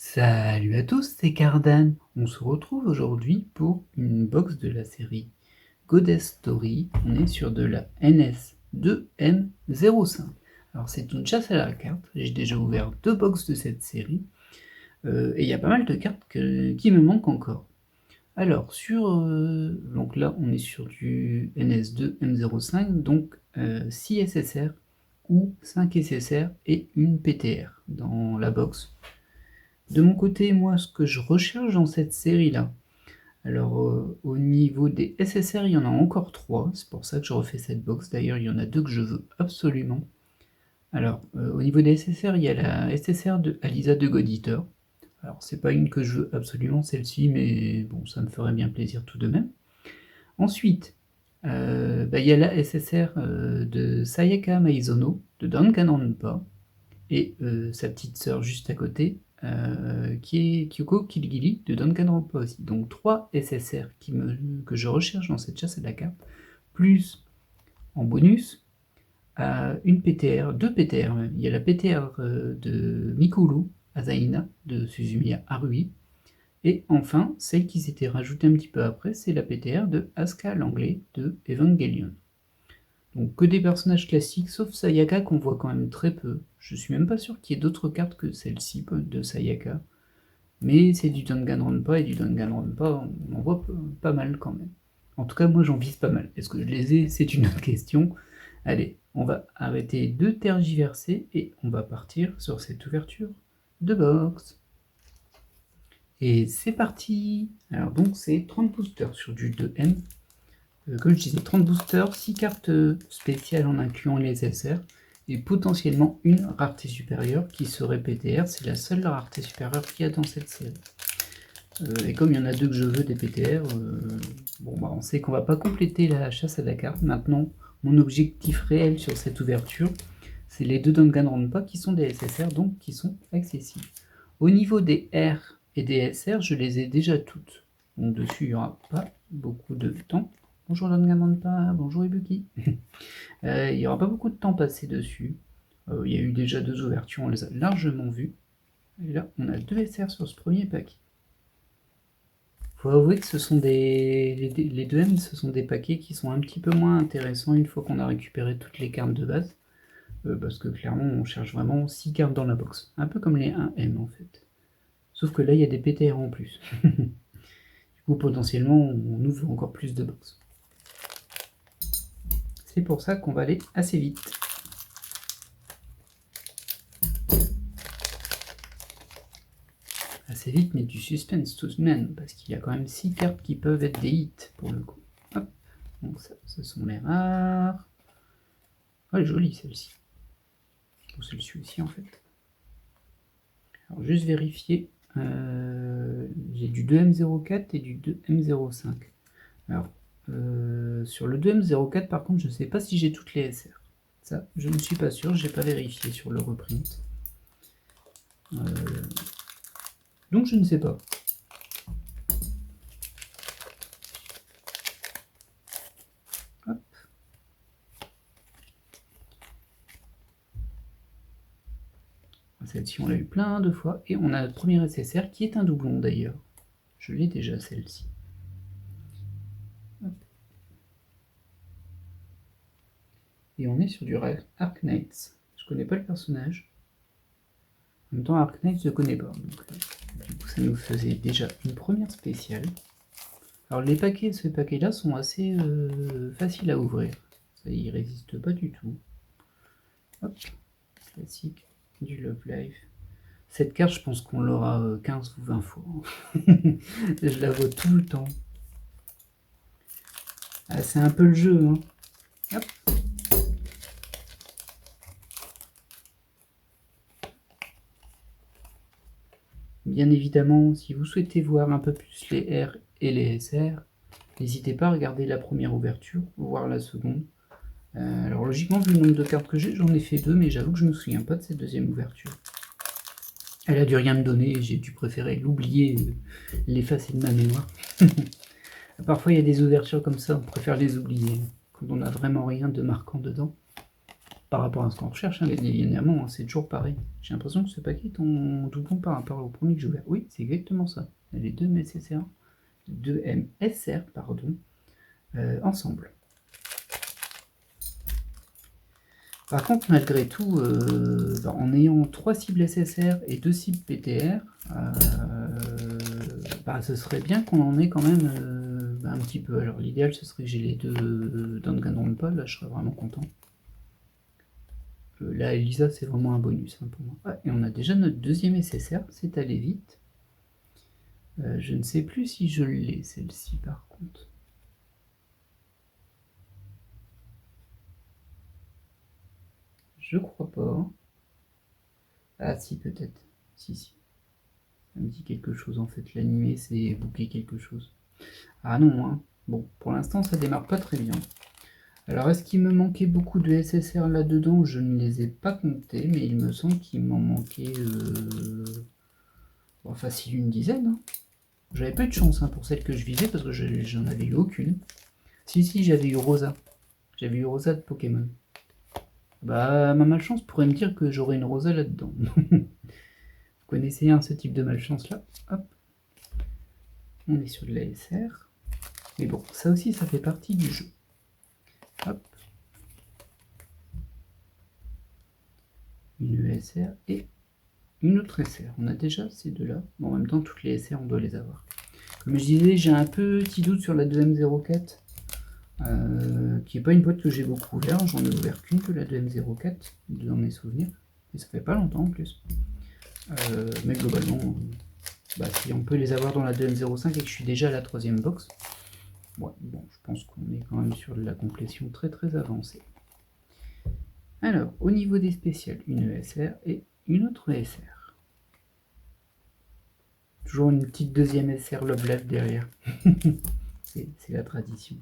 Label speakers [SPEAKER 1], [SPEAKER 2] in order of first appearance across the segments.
[SPEAKER 1] Salut à tous, c'est Cardan. On se retrouve aujourd'hui pour une box de la série Goddess Story. On est sur de la NS2M05. Alors c'est une chasse à la carte. J'ai déjà ouvert 2 box de cette série. Et il y a pas mal de cartes qui me manquent encore. Alors donc là on est sur du NS2M05, donc 6 SSR ou 5 SSR et une PTR dans la box. De mon côté, moi, ce que je recherche dans cette série-là, alors au niveau des SSR, il y en a encore 3, c'est pour ça que je refais cette box. D'ailleurs, il y en a 2 que je veux absolument. Alors, au niveau des SSR, il y a la SSR de Alisa de God Eater. Alors, c'est pas une que je veux absolument, celle-ci, mais bon, ça me ferait bien plaisir tout de même. Ensuite, il y a la SSR de Sayaka Maizono, de Danganronpa, et sa petite sœur juste à côté, qui est Kyoko Kilgili de Danganronpa aussi. Donc 3 SSR que je recherche dans cette chasse à la carte, plus en bonus une PTR, 2 PTR même. Il y a la PTR de Mikuru Asaina de Suzumiya Haruhi, et enfin celle qui s'était rajoutée un petit peu après, c'est la PTR de Asuka Langley de Evangelion. Donc que des personnages classiques, sauf Sayaka qu'on voit quand même très peu. Je suis même pas sûr qu'il y ait d'autres cartes que celle-ci de Sayaka. Mais c'est du Danganronpa, et du Danganronpa, on en voit pas mal quand même. En tout cas, moi j'en vise pas mal. Est-ce que je les ai? C'est une autre question. Allez, on va arrêter de tergiverser et on va partir sur cette ouverture de box. Et c'est parti. Alors donc c'est 30 boosters sur du 2M. Comme je disais, 30 boosters, 6 cartes spéciales en incluant les SSR, et potentiellement une rareté supérieure qui serait PTR. C'est la seule rareté supérieure qu'il y a dans cette série. Et comme il y en a 2 que je veux des PTR, on sait qu'on va pas compléter la chasse à la carte. Maintenant, mon objectif réel sur cette ouverture, c'est les 2 Danganronpa qui sont des SSR, donc qui sont accessibles. Au niveau des R et des SR, je les ai déjà toutes. Donc dessus, il n'y aura pas beaucoup de temps. Bonjour Danganronpa, bonjour Ibuki. Il n'y aura pas beaucoup de temps passé dessus. Il y a eu déjà 2 ouvertures, on les a largement vues. Et là, on a 2 SR sur ce premier paquet. Faut avouer que ce sont les 2M, ce sont des paquets qui sont un petit peu moins intéressants une fois qu'on a récupéré toutes les cartes de base. Parce que clairement, on cherche vraiment 6 cartes dans la box. Un peu comme les 1M en fait. Sauf que là, il y a des PTR en plus. Du coup, potentiellement, on ouvre encore plus de box. C'est pour ça qu'on va aller assez vite. Assez vite, mais du suspense tout de même, parce qu'il y a quand même 6 cartes qui peuvent être des hits pour le coup. Hop. Donc ça, ce sont les rares. Oh, elle est jolie celle-ci. Ou celle-ci aussi en fait. Alors juste vérifier. J'ai du 2M04 et du 2M05. Alors sur le 2M04 par contre je ne sais pas si j'ai toutes les SR. Ça je ne suis pas sûr, je n'ai pas vérifié sur le reprint. Donc je ne sais pas. Hop. Celle-ci on l'a eu plein de fois, et on a notre premier SSR qui est un doublon d'ailleurs. Je l'ai déjà celle-ci. Et on est sur du Arc Knights. Je connais pas le personnage. En même temps Arc Knights je ne connais pas. Donc, du coup ça nous faisait déjà une première spéciale. Alors les paquets de ce paquet-là sont assez faciles à ouvrir. Ça y résiste pas du tout. Hop, classique, du Love Life. Cette carte, je pense qu'on l'aura 15 ou 20 fois. Je la vois tout le temps. Ah, c'est un peu le jeu, hein. Hop. Bien évidemment, si vous souhaitez voir un peu plus les R et les SR, n'hésitez pas à regarder la première ouverture, voir la seconde. Alors logiquement, vu le nombre de cartes que j'ai, j'en ai fait 2, mais j'avoue que je ne me souviens pas de cette deuxième ouverture. Elle a dû rien me donner, j'ai dû préférer l'oublier, l'effacer de ma mémoire. Parfois il y a des ouvertures comme ça, on préfère les oublier, quand on n'a vraiment rien de marquant dedans. par rapport à ce qu'on recherche, hein, évidemment, hein, c'est toujours pareil. J'ai l'impression que ce paquet est en doublon par rapport au premier que j'ai ouvert. Oui, c'est exactement ça. Les deux MSR, pardon, ensemble. Par contre, malgré tout, en ayant 3 cibles SSR et 2 cibles PTR, ce serait bien qu'on en ait quand même un petit peu. Alors l'idéal, ce serait que j'ai les deux Danganronpa, là je serais vraiment content. Là, Elisa, c'est vraiment un bonus hein, pour moi. Ah, et on a déjà notre deuxième SSR, c'est allé vite. Je ne sais plus si je l'ai, celle-ci par contre. Je crois pas. Ah si, peut-être. Si. Ça me dit quelque chose en fait. L'animé, c'est booké quelque chose. Ah non, hein. Bon, pour l'instant, ça démarre pas très bien. Alors, est-ce qu'il me manquait beaucoup de SSR là-dedans? Je ne les ai pas comptés, mais il me semble qu'il m'en manquait... facile une dizaine. Hein. J'avais pas eu de chance hein, pour celle que je visais, parce que j'en avais eu aucune. Si, j'avais eu Rosa. J'avais eu Rosa de Pokémon. Bah, ma malchance pourrait me dire que j'aurais une Rosa là-dedans. Vous connaissez ce type de malchance là? Hop. On est sur de la SR. Mais bon, ça aussi, ça fait partie du jeu. Hop. Une ESR et une autre SR. On a déjà ces deux-là. Bon, en même temps, toutes les SR, on doit les avoir. Comme je disais, j'ai un petit doute sur la 2M04. Qui n'est pas une boîte que j'ai beaucoup ouvert. J'en ai ouvert qu'une que la 2M04, dans mes souvenirs. Et ça fait pas longtemps en plus. Mais globalement, si on peut les avoir dans la 2M05 et que je suis déjà à la 3ème box, ouais, bon, je pense qu'on est quand même sur de la complétion très très avancée. Alors, au niveau des spéciales, une ESR et une autre ESR. Toujours une petite deuxième SR Love Live derrière. C'est la tradition.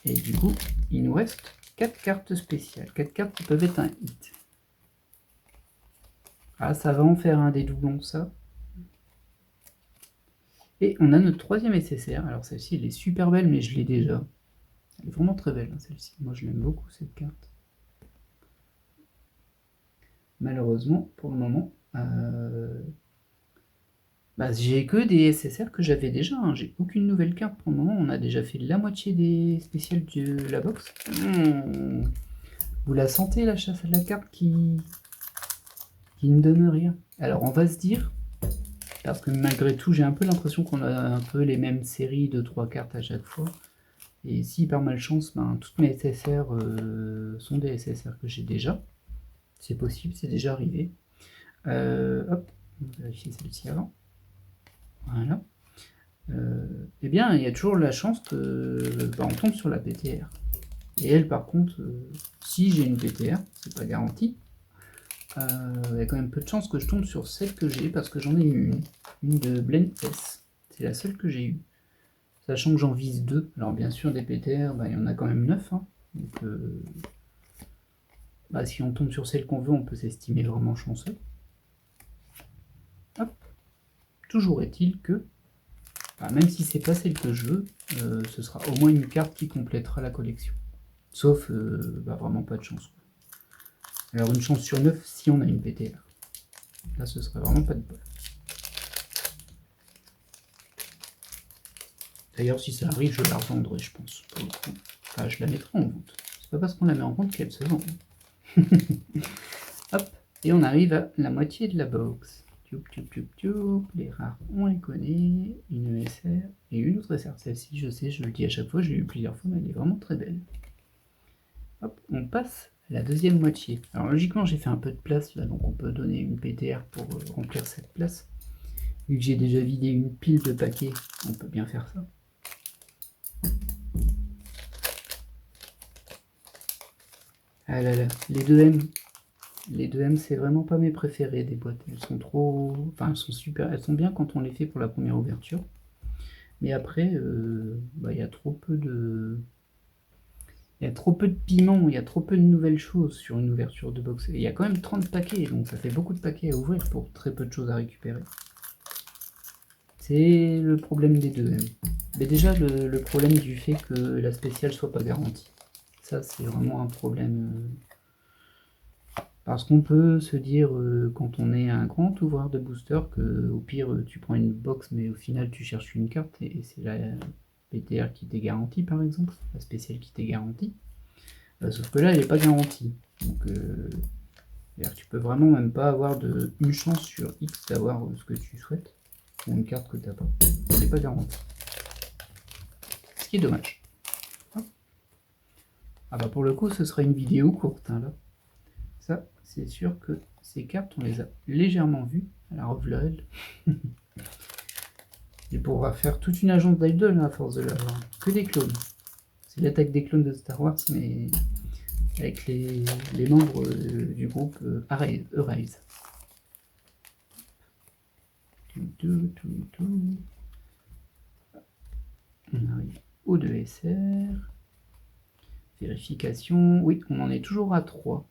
[SPEAKER 1] Et du coup, il nous reste 4 cartes spéciales. 4 cartes qui peuvent être un hit. Ah, ça va en faire un des doublons, ça. Et on a notre 3ème SSR. Alors celle-ci, elle est super belle, mais je l'ai déjà. Elle est vraiment très belle, hein, celle-ci. Moi, je l'aime beaucoup, cette carte. Malheureusement, pour le moment, j'ai que des SSR que j'avais déjà. Hein. J'ai aucune nouvelle carte pour le moment. On a déjà fait la moitié des spéciales de la box. Vous la sentez, la chasse à la carte qui ne donne rien. Alors, on va se dire, parce que malgré tout, j'ai un peu l'impression qu'on a un peu les mêmes séries de 3 cartes à chaque fois. Et si par malchance, toutes mes SSR sont des SSR que j'ai déjà. C'est possible, c'est déjà arrivé. Hop, on va vérifier celle-ci avant. Voilà. Eh bien, il y a toujours la chance que on tombe sur la PTR. Et elle, par contre, si j'ai une PTR, c'est pas garanti. Il y a quand même peu de chances que je tombe sur celle que j'ai, parce que j'en ai eu une de Blend S. C'est la seule que j'ai eue. Sachant que j'en vise 2. Alors bien sûr, des PTR, il y en a quand même 9. Hein. Donc, si on tombe sur celle qu'on veut, on peut s'estimer vraiment chanceux. Hop. Toujours est-il que, même si c'est pas celle que je veux, ce sera au moins une carte qui complétera la collection. Sauf, vraiment pas de chance. Alors une chance sur 9 si on a une PTR. Là, ce serait vraiment pas de bol. D'ailleurs, si ça arrive, je la revendrai, je pense. Pour le coup. Enfin, je la mettrai en vente. C'est pas parce qu'on la met en vente qu'elle se vend. Hop, et on arrive à la moitié de la box. Les rares, on les connaît. Une ESR et une autre SR. Celle-ci, je sais, je le dis à chaque fois, je l'ai eu plusieurs fois, mais elle est vraiment très belle. Hop, on passe à la deuxième moitié. Alors logiquement, j'ai fait un peu de place là, donc on peut donner une PTR pour remplir cette place. Vu que j'ai déjà vidé une pile de paquets, on peut bien faire ça. Ah là là, les 2M. Les 2M, c'est vraiment pas mes préférées des boîtes. Elles sont trop... Enfin, elles sont super. Elles sont bien quand on les fait pour la première ouverture. Mais après, il y a trop peu de... Il y a trop peu de piment, il y a trop peu de nouvelles choses sur une ouverture de box. Et il y a quand même 30 paquets, donc ça fait beaucoup de paquets à ouvrir pour très peu de choses à récupérer. C'est le problème des 2M. Mais déjà, le problème du fait que la spéciale soit pas garantie. Ça, c'est vraiment un problème. Parce qu'on peut se dire, quand on est un grand ouvreur de booster, que au pire, tu prends une box, mais au final, tu cherches une carte, et c'est la PTR qui t'est garantie, par exemple, la spéciale qui t'est garantie. Sauf que là, elle n'est pas garantie. Donc, tu peux vraiment même pas avoir une chance sur X d'avoir ce que tu souhaites, ou une carte que tu n'as pas. Elle n'est pas garantie. Ce qui est dommage. Ah bah pour le coup, ce sera une vidéo courte, hein, là. Ça, c'est sûr que ces cartes, on les a légèrement vues à la Revled. Et pourra faire toute une agence d'Idol à force de l'avoir. Que des clones. C'est l'attaque des clones de Star Wars, mais avec les membres du groupe Arise. On arrive au 2SR. Vérification. Oui, on en est toujours à 3.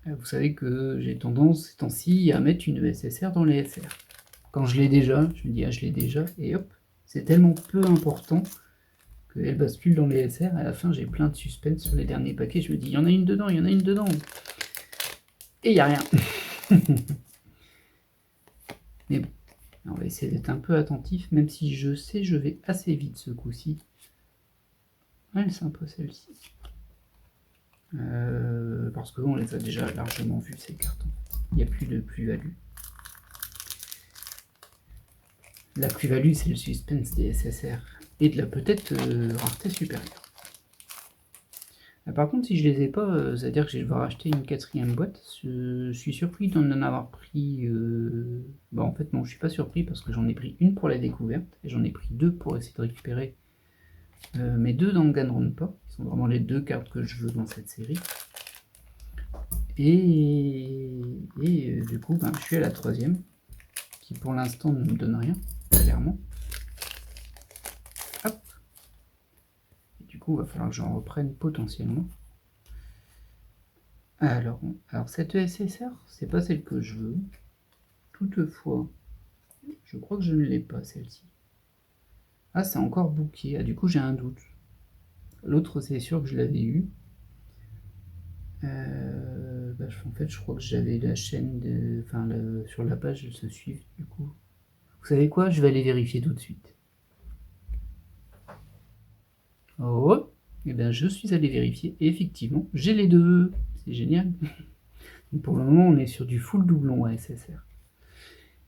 [SPEAKER 1] Vous savez que j'ai tendance ces temps-ci à mettre une SSR dans les SR. Quand je l'ai déjà, je me dis je l'ai déjà, et hop, c'est tellement peu important qu'elle bascule dans les SR. À la fin, j'ai plein de suspense sur les derniers paquets. Je me dis, il y en a une dedans, il y en a une dedans. Et il n'y a rien. Mais bon, on va essayer d'être un peu attentif, même si je sais je vais assez vite ce coup-ci. Elle est sympa celle-ci. Parce qu'on les a déjà largement vues ces cartes. Il n'y a plus de plus-value. La plus-value, c'est le suspense des SSR et de la peut-être rareté supérieure. Par contre, si je les ai pas, c'est-à-dire que je vais devoir acheter une 4e boîte. Je suis surpris d'en avoir pris. En fait, non, je suis pas surpris parce que j'en ai pris une pour la découverte et j'en ai pris 2 pour essayer de récupérer mes 2 Danganronpa, qui sont vraiment les 2 cartes que je veux dans cette série. Et du coup, je suis à la 3e, qui pour l'instant ne me donne rien, clairement. Hop. Et du coup, il va falloir que j'en reprenne potentiellement. Alors cette ESSR, c'est pas celle que je veux. Toutefois, je crois que je ne l'ai pas, celle-ci. Ah, c'est encore booké. Ah, du coup, j'ai un doute. L'autre, c'est sûr que je l'avais eu. En fait, je crois que j'avais la chaîne sur la page, elle se suivent du coup. Vous savez quoi? Je vais aller vérifier tout de suite. Oh, et bien je suis allé vérifier. Et effectivement, j'ai les 2. C'est génial. Donc pour le moment, on est sur du full doublon à SSR.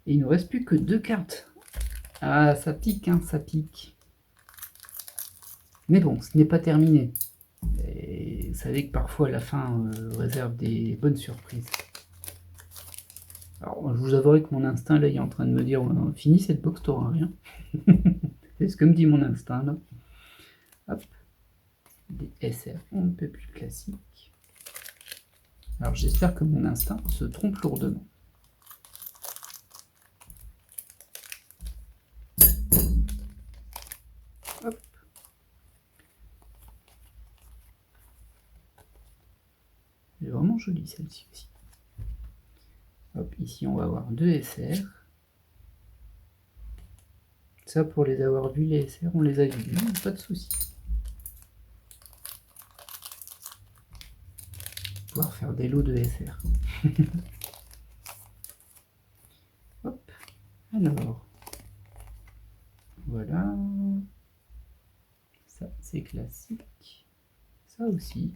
[SPEAKER 1] Et il ne nous reste plus que 2 cartes. Ah, ça pique, hein, ça pique. Mais bon, ce n'est pas terminé. Et vous savez que parfois la fin réserve des bonnes surprises. Alors, je vous avouerai que mon instinct là, il est en train de me dire finis cette box, t'auras rien. C'est ce que me dit mon instinct là. Hop. Des SR, on ne peut plus classique. Alors j'espère que mon instinct se trompe lourdement. Hop. Elle est vraiment jolie celle-ci aussi. Hop, ici on va avoir 2 SR. Ça, pour les avoir vus, les SR, on les a vus, pas de souci. Pouvoir faire des lots de SR. Hop, alors, voilà. Ça, c'est classique. Ça aussi.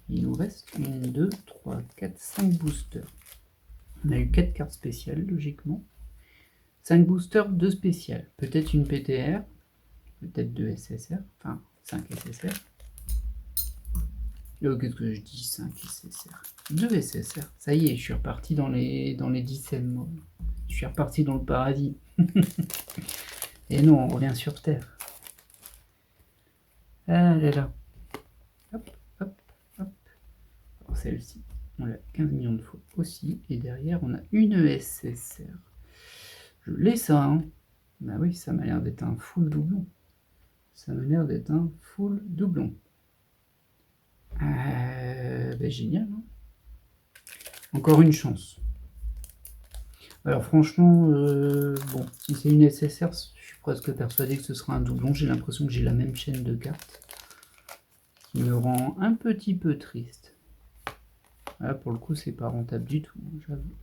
[SPEAKER 1] Il nous reste 1, 2, 3, 4, 5 boosters. On a eu 4 cartes spéciales, logiquement. 5 boosters, 2 spéciales. Peut-être une PTR, peut-être 2 SSR, enfin 5 SSR. Qu'est-ce que je dis? 5 SSR. 2 SSR. Ça y est, je suis reparti dans les 10e mots. Je suis reparti dans le paradis. Et non, on revient sur Terre. Ah là là. Hop, hop, hop. Alors celle-ci, on l'a 15 millions de fois aussi. Et derrière, on a une SSR. Je l'ai ça, hein. Bah oui, ça m'a l'air d'être un full doublon. Ça m'a l'air d'être un full doublon. Génial, hein. Encore une chance. Alors franchement, bon, si c'est une SSR, je suis presque persuadé que ce sera un doublon. J'ai l'impression que j'ai la même chaîne de cartes. Ce qui me rend un petit peu triste. Là, pour le coup, c'est pas rentable du tout, j'avoue.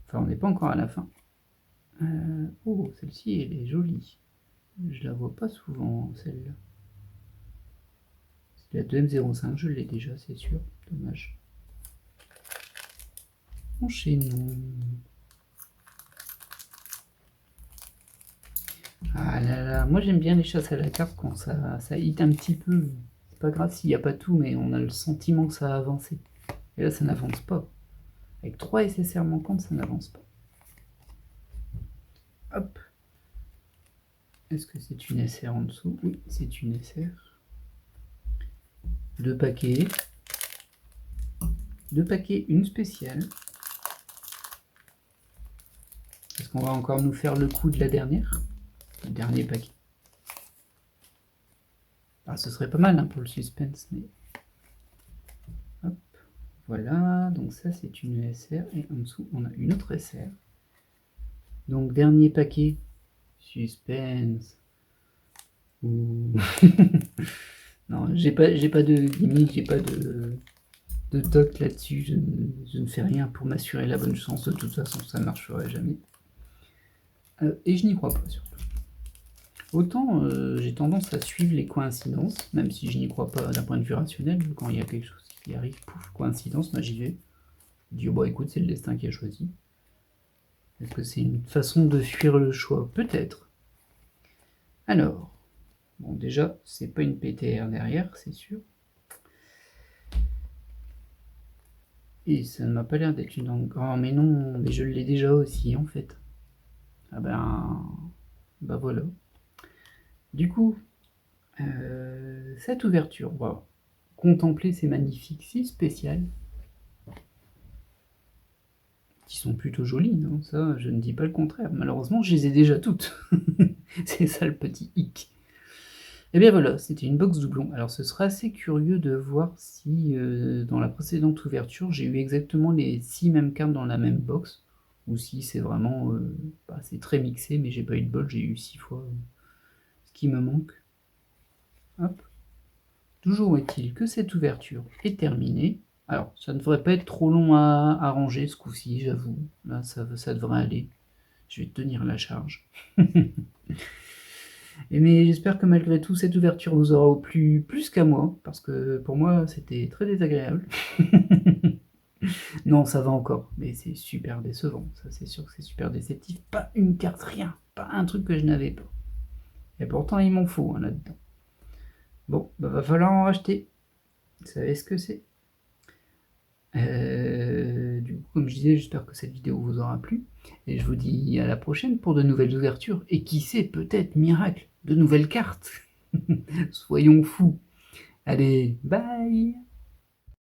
[SPEAKER 1] Enfin, on n'est pas encore à la fin. Oh, celle-ci, elle est jolie. Je la vois pas souvent, celle-là. C'est la 2M05, je l'ai déjà, c'est sûr. Dommage. Enchaînons. Ah là là, moi j'aime bien les chasses à la carte quand ça hit un petit peu. C'est pas grave s'il n'y a pas tout, mais on a le sentiment que ça a avancé. Et là, ça n'avance pas. Avec 3 SSR manquantes, ça n'avance pas. Hop. Est-ce que c'est une SR en dessous? Oui, c'est une SR. 2 paquets. 2 paquets, une spéciale. Est-ce qu'on va encore nous faire le coup de la dernière? Le dernier paquet. Ah, ce serait pas mal hein, pour le suspense, mais... Hop. Voilà, donc ça c'est une SR, et en dessous on a une autre SR. Donc dernier paquet, suspense. Ouh. Non, j'ai pas de gimmick, j'ai pas de toc là-dessus, je ne fais rien pour m'assurer la bonne chance, de toute façon ça ne marcherait jamais. Et je n'y crois pas surtout. Autant j'ai tendance à suivre les coïncidences, même si je n'y crois pas d'un point de vue rationnel, quand il y a quelque chose qui arrive, pouf, coïncidence, moi j'y vais. Je dis, bon écoute, c'est le destin qui a choisi. Est-ce que c'est une façon de fuir le choix? Peut-être. Alors, bon déjà, c'est pas une PTR derrière, c'est sûr. Et ça ne m'a pas l'air d'être une encre. Oh mais non, mais je l'ai déjà aussi en fait. Ah ben... Bah voilà. Du coup, cette ouverture, on va contempler ces magnifiques 6 spéciales. Qui sont plutôt jolies, hein, ça je ne dis pas le contraire. Malheureusement, je les ai déjà toutes. C'est ça le petit hic. Et bien voilà, c'était une box doublon. Alors ce sera assez curieux de voir si dans la précédente ouverture, j'ai eu exactement les 6 mêmes cartes dans la même box, ou si c'est vraiment c'est très mixé, mais j'ai pas eu de bol, j'ai eu 6 fois ce qui me manque. Hop. Toujours est-il que cette ouverture est terminée. Alors, ça ne devrait pas être trop long à ranger ce coup-ci, j'avoue. Là, ça devrait aller. Je vais tenir la charge. Mais j'espère que malgré tout, cette ouverture vous aura plu plus qu'à moi, parce que pour moi, c'était très désagréable. Non, ça va encore, mais c'est super décevant. Ça, c'est sûr que c'est super déceptif. Pas une carte, rien. Pas un truc que je n'avais pas. Et pourtant, il m'en faut là-dedans. Bon, bah, va falloir en racheter. Vous savez ce que c'est. Du coup, comme je disais, j'espère que cette vidéo vous aura plu. Et je vous dis à la prochaine pour de nouvelles ouvertures. Et qui sait, peut-être, miracle, de nouvelles cartes. Soyons fous. Allez, bye!